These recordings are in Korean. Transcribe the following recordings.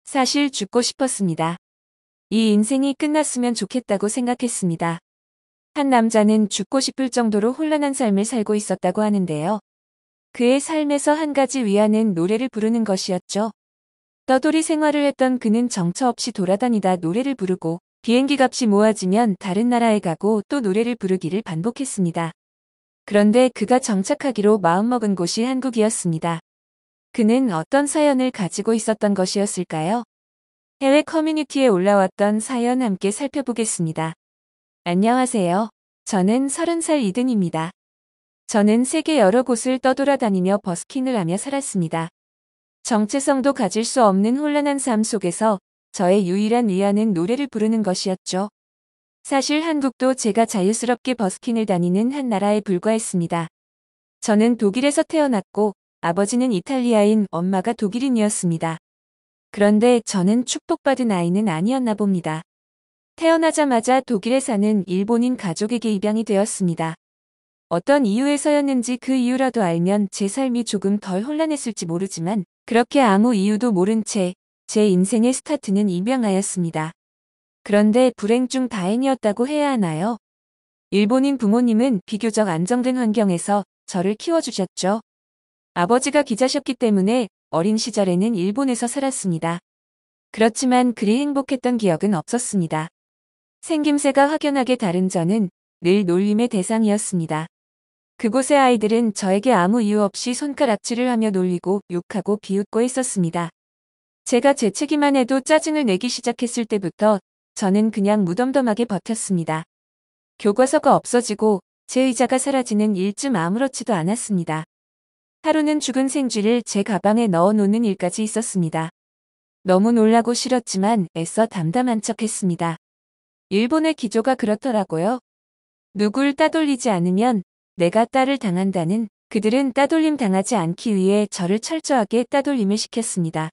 사실 죽고 싶었습니다. 이 인생이 끝났으면 좋겠다고 생각했습니다. 한 남자는 죽고 싶을 정도로 혼란한 삶을 살고 있었다고 하는데요. 그의 삶에서 한 가지 위안은 노래를 부르는 것이었죠. 떠돌이 생활을 했던 그는 정처 없이 돌아다니다 노래를 부르고 비행기 값이 모아지면 다른 나라에 가고 또 노래를 부르기를 반복했습니다. 그런데 그가 정착하기로 마음먹은 곳이 한국이었습니다. 그는 어떤 사연을 가지고 있었던 것이었을까요? 해외 커뮤니티에 올라왔던 사연 함께 살펴보겠습니다. 안녕하세요. 저는 30살 이든입니다. 저는 세계 여러 곳을 떠돌아다니며 버스킹을 하며 살았습니다. 정체성도 가질 수 없는 혼란한 삶 속에서 저의 유일한 위안은 노래를 부르는 것이었죠. 사실 한국도 제가 자유스럽게 버스킹을 다니는 한 나라에 불과했습니다. 저는 독일에서 태어났고 아버지는 이탈리아인 엄마가 독일인이었습니다. 그런데 저는 축복받은 아이는 아니었나 봅니다. 태어나자마자 독일에 사는 일본인 가족에게 입양이 되었습니다. 어떤 이유에서였는지 그 이유라도 알면 제 삶이 조금 덜 혼란했을지 모르지만 그렇게 아무 이유도 모른 채 제 인생의 스타트는 입양하였습니다. 그런데 불행 중 다행이었다고 해야 하나요? 일본인 부모님은 비교적 안정된 환경에서 저를 키워주셨죠. 아버지가 기자셨기 때문에 어린 시절에는 일본에서 살았습니다. 그렇지만 그리 행복했던 기억은 없었습니다. 생김새가 확연하게 다른 저는 늘 놀림의 대상이었습니다. 그곳의 아이들은 저에게 아무 이유 없이 손가락질을 하며 놀리고 욕하고 비웃고 했었습니다. 제가 재채기만 해도 짜증을 내기 시작했을 때부터 저는 그냥 무덤덤하게 버텼습니다. 교과서가 없어지고 제 의자가 사라지는 일쯤 아무렇지도 않았습니다. 하루는 죽은 생쥐를 제 가방에 넣어놓는 일까지 있었습니다. 너무 놀라고 싫었지만 애써 담담한 척했습니다. 일본의 기조가 그렇더라고요. 누굴 따돌리지 않으면 내가 따를 당한다는. 그들은 따돌림 당하지 않기 위해 저를 철저하게 따돌림을 시켰습니다.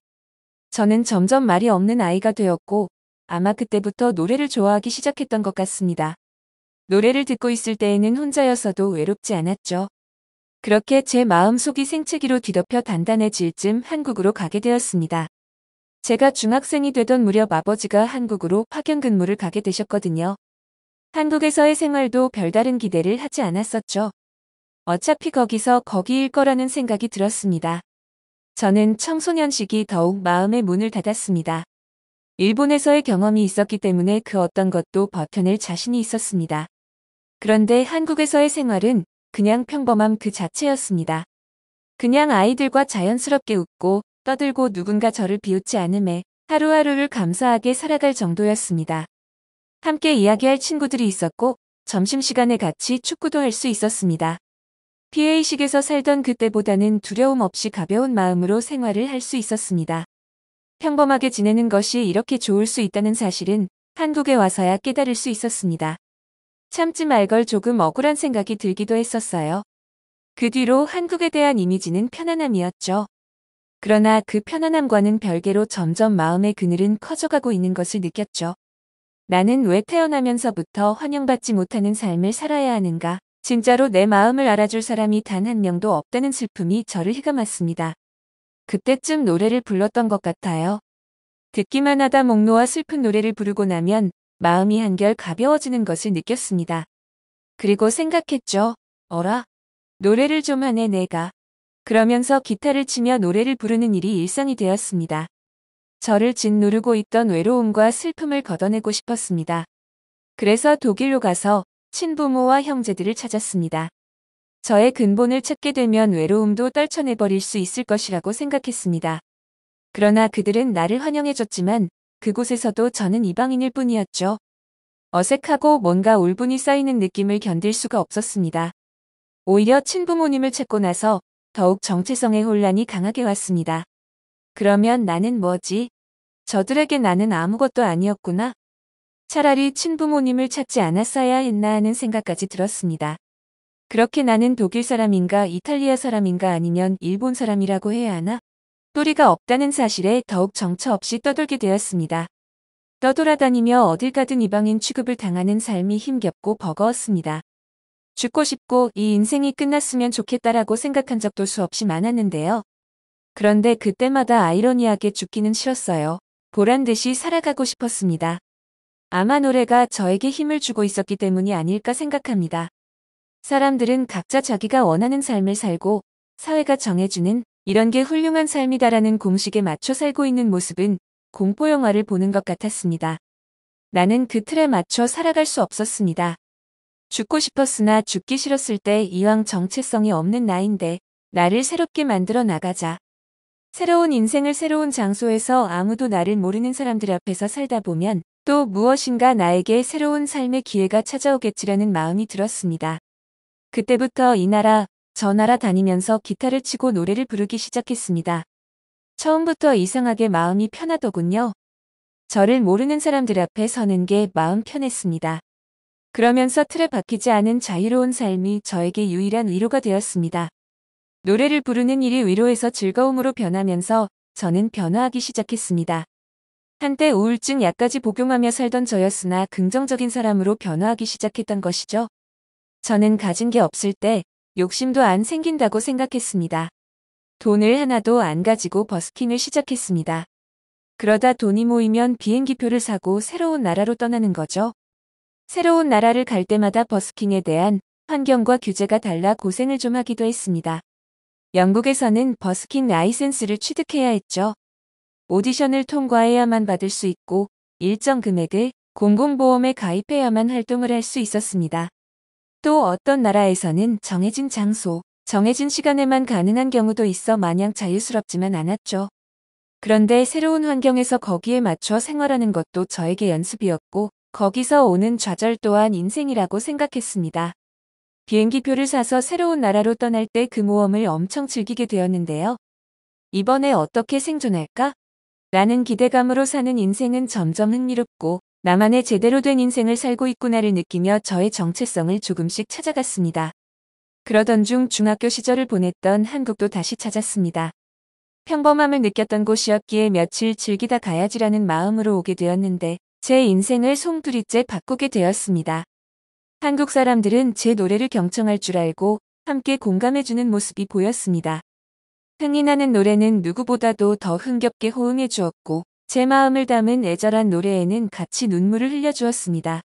저는 점점 말이 없는 아이가 되었고 아마 그때부터 노래를 좋아하기 시작했던 것 같습니다. 노래를 듣고 있을 때에는 혼자여서도 외롭지 않았죠. 그렇게 제 마음속이 생채기로 뒤덮여 단단해질 즈음 한국으로 가게 되었습니다. 제가 중학생이 되던 무렵 아버지가 한국으로 파견 근무를 가게 되셨거든요. 한국에서의 생활도 별다른 기대를 하지 않았었죠. 어차피 거기일 거라는 생각이 들었습니다. 저는 청소년 시기 더욱 마음의 문을 닫았습니다. 일본에서의 경험이 있었기 때문에 그 어떤 것도 버텨낼 자신이 있었습니다. 그런데 한국에서의 생활은 그냥 평범함 그 자체였습니다. 그냥 아이들과 자연스럽게 웃고 떠들고 누군가 저를 비웃지 않음에 하루하루를 감사하게 살아갈 정도였습니다. 함께 이야기할 친구들이 있었고 점심시간에 같이 축구도 할 수 있었습니다. 피해의식에서 살던 그때보다는 두려움 없이 가벼운 마음으로 생활을 할 수 있었습니다. 평범하게 지내는 것이 이렇게 좋을 수 있다는 사실은 한국에 와서야 깨달을 수 있었습니다. 참지 말 걸 조금 억울한 생각이 들기도 했었어요. 그 뒤로 한국에 대한 이미지는 편안함이었죠. 그러나 그 편안함과는 별개로 점점 마음의 그늘은 커져가고 있는 것을 느꼈죠. 나는 왜 태어나면서부터 환영받지 못하는 삶을 살아야 하는가? 진짜로 내 마음을 알아줄 사람이 단 한 명도 없다는 슬픔이 저를 휘감았습니다. 그때쯤 노래를 불렀던 것 같아요. 듣기만 하다 목 놓아 슬픈 노래를 부르고 나면 마음이 한결 가벼워지는 것을 느꼈습니다. 그리고 생각했죠. 어라? 노래를 좀 하네 내가. 그러면서 기타를 치며 노래를 부르는 일이 일상이 되었습니다. 저를 짓누르고 있던 외로움과 슬픔을 걷어내고 싶었습니다. 그래서 독일로 가서 친부모와 형제들을 찾았습니다. 저의 근본을 찾게 되면 외로움도 떨쳐내버릴 수 있을 것이라고 생각했습니다. 그러나 그들은 나를 환영해줬지만 그곳에서도 저는 이방인일 뿐이었죠. 어색하고 뭔가 울분이 쌓이는 느낌을 견딜 수가 없었습니다. 오히려 친부모님을 찾고 나서 더욱 정체성의 혼란이 강하게 왔습니다. 그러면 나는 뭐지? 저들에게 나는 아무것도 아니었구나. 차라리 친부모님을 찾지 않았어야 했나 하는 생각까지 들었습니다. 그렇게 나는 독일 사람인가 이탈리아 사람인가 아니면 일본 사람이라고 해야 하나? 뿌리가 없다는 사실에 더욱 정처 없이 떠돌게 되었습니다. 떠돌아다니며 어딜 가든 이방인 취급을 당하는 삶이 힘겹고 버거웠습니다. 죽고 싶고 이 인생이 끝났으면 좋겠다라고 생각한 적도 수없이 많았는데요. 그런데 그때마다 아이러니하게 죽기는 싫었어요. 보란듯이 살아가고 싶었습니다. 아마 노래가 저에게 힘을 주고 있었기 때문이 아닐까 생각합니다. 사람들은 각자 자기가 원하는 삶을 살고 사회가 정해주는 이런 게 훌륭한 삶이다라는 공식에 맞춰 살고 있는 모습은 공포영화를 보는 것 같았습니다. 나는 그 틀에 맞춰 살아갈 수 없었습니다. 죽고 싶었으나 죽기 싫었을 때 이왕 정체성이 없는 나인데 나를 새롭게 만들어 나가자. 새로운 인생을 새로운 장소에서 아무도 나를 모르는 사람들 앞에서 살다 보면 또 무엇인가 나에게 새로운 삶의 기회가 찾아오겠지라는 마음이 들었습니다. 그때부터 이 나라, 저 나라 다니면서 기타를 치고 노래를 부르기 시작했습니다. 처음부터 이상하게 마음이 편하더군요. 저를 모르는 사람들 앞에 서는 게 마음 편했습니다. 그러면서 틀에 박히지 않은 자유로운 삶이 저에게 유일한 위로가 되었습니다. 노래를 부르는 일이 위로에서 즐거움으로 변하면서 저는 변화하기 시작했습니다. 한때 우울증 약까지 복용하며 살던 저였으나 긍정적인 사람으로 변화하기 시작했던 것이죠. 저는 가진 게 없을 때 욕심도 안 생긴다고 생각했습니다. 돈을 하나도 안 가지고 버스킹을 시작했습니다. 그러다 돈이 모이면 비행기표를 사고 새로운 나라로 떠나는 거죠. 새로운 나라를 갈 때마다 버스킹에 대한 환경과 규제가 달라 고생을 좀 하기도 했습니다. 영국에서는 버스킹 라이센스를 취득해야 했죠. 오디션을 통과해야만 받을 수 있고 일정 금액을 공공보험에 가입해야만 활동을 할 수 있었습니다. 또 어떤 나라에서는 정해진 장소, 정해진 시간에만 가능한 경우도 있어 마냥 자유스럽지만 않았죠. 그런데 새로운 환경에서 거기에 맞춰 생활하는 것도 저에게 연습이었고 거기서 오는 좌절 또한 인생이라고 생각했습니다. 비행기표를 사서 새로운 나라로 떠날 때 그 모험을 엄청 즐기게 되었는데요. 이번에 어떻게 생존할까? 라는 기대감으로 사는 인생은 점점 흥미롭고 나만의 제대로 된 인생을 살고 있구나를 느끼며 저의 정체성을 조금씩 찾아갔습니다. 그러던 중 중학교 시절을 보냈던 한국도 다시 찾았습니다. 평범함을 느꼈던 곳이었기에 며칠 즐기다 가야지라는 마음으로 오게 되었는데 제 인생을 송두리째 바꾸게 되었습니다. 한국 사람들은 제 노래를 경청할 줄 알고 함께 공감해주는 모습이 보였습니다. 흥이 나는 노래는 누구보다도 더 흥겹게 호응해 주었고 제 마음을 담은 애절한 노래에는 같이 눈물을 흘려주었습니다.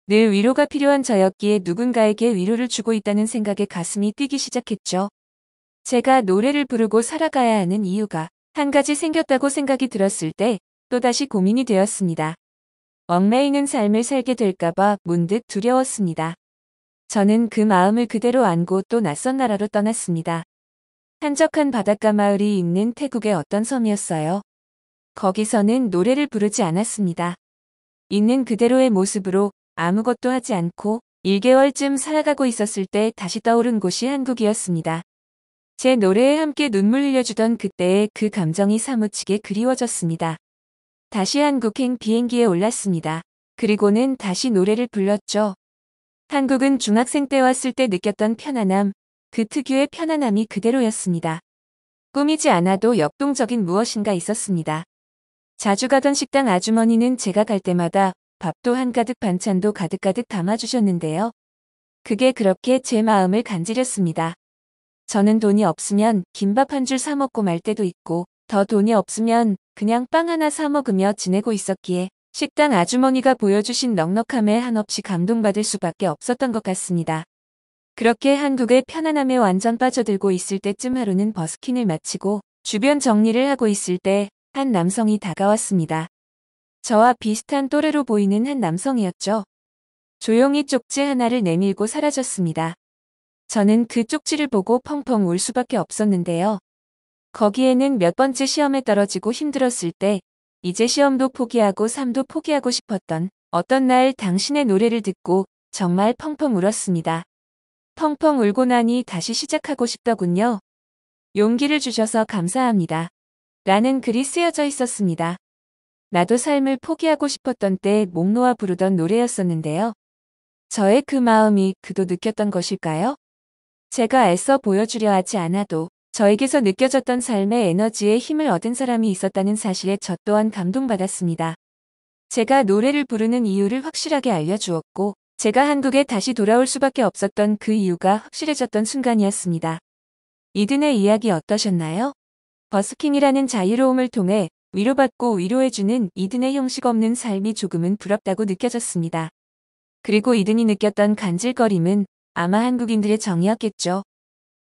늘 위로가 필요한 저였기에 누군가에게 위로를 주고 있다는 생각에 가슴이 뛰기 시작했죠. 제가 노래를 부르고 살아가야 하는 이유가 한 가지 생겼다고 생각이 들었을 때 또다시 고민이 되었습니다. 얽매이는 삶을 살게 될까봐 문득 두려웠습니다. 저는 그 마음을 그대로 안고 또 낯선 나라로 떠났습니다. 한적한 바닷가 마을이 있는 태국의 어떤 섬이었어요. 거기서는 노래를 부르지 않았습니다. 있는 그대로의 모습으로 아무것도 하지 않고 1개월쯤 살아가고 있었을 때 다시 떠오른 곳이 한국이었습니다. 제 노래에 함께 눈물 흘려주던 그때의 그 감정이 사무치게 그리워졌습니다. 다시 한국행 비행기에 올랐습니다. 그리고는 다시 노래를 불렀죠. 한국은 중학생 때 왔을 때 느꼈던 편안함, 그 특유의 편안함이 그대로였습니다. 꾸미지 않아도 역동적인 무엇인가 있었습니다. 자주 가던 식당 아주머니는 제가 갈 때마다 밥도 한가득 반찬도 가득가득 담아주셨는데요. 그게 그렇게 제 마음을 간지렸습니다. 저는 돈이 없으면 김밥 한 줄 사 먹고 말 때도 있고 더 돈이 없으면 그냥 빵 하나 사 먹으며 지내고 있었기에 식당 아주머니가 보여주신 넉넉함에 한없이 감동받을 수밖에 없었던 것 같습니다. 그렇게 한국의 편안함에 완전 빠져들고 있을 때쯤 하루는 버스킹을 마치고 주변 정리를 하고 있을 때 한 남성이 다가왔습니다. 저와 비슷한 또래로 보이는 한 남성이었죠. 조용히 쪽지 하나를 내밀고 사라졌습니다. 저는 그 쪽지를 보고 펑펑 울 수밖에 없었는데요. 거기에는 몇 번째 시험에 떨어지고 힘들었을 때 이제 시험도 포기하고 삶도 포기하고 싶었던 어떤 날 당신의 노래를 듣고 정말 펑펑 울었습니다. 펑펑 울고 나니 다시 시작하고 싶더군요. 용기를 주셔서 감사합니다. 라는 글이 쓰여져 있었습니다. 나도 삶을 포기하고 싶었던 때 목 놓아 부르던 노래였었는데요. 저의 그 마음이 그도 느꼈던 것일까요? 제가 애써 보여주려 하지 않아도 저에게서 느껴졌던 삶의 에너지에 힘을 얻은 사람이 있었다는 사실에 저 또한 감동받았습니다. 제가 노래를 부르는 이유를 확실하게 알려주었고 제가 한국에 다시 돌아올 수밖에 없었던 그 이유가 확실해졌던 순간이었습니다. 이든의 이야기 어떠셨나요? 버스킹이라는 자유로움을 통해 위로받고 위로해주는 이든의 형식 없는 삶이 조금은 부럽다고 느껴졌습니다. 그리고 이든이 느꼈던 간질거림은 아마 한국인들의 정이었겠죠.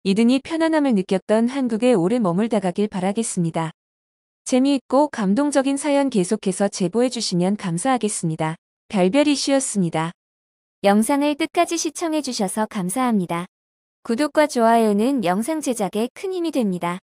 이든이 편안함을 느꼈던 한국에 오래 머물다가길 바라겠습니다. 재미있고 감동적인 사연 계속해서 제보해주시면 감사하겠습니다. 별별 이슈였습니다. 영상을 끝까지 시청해주셔서 감사합니다. 구독과 좋아요는 영상 제작에 큰 힘이 됩니다.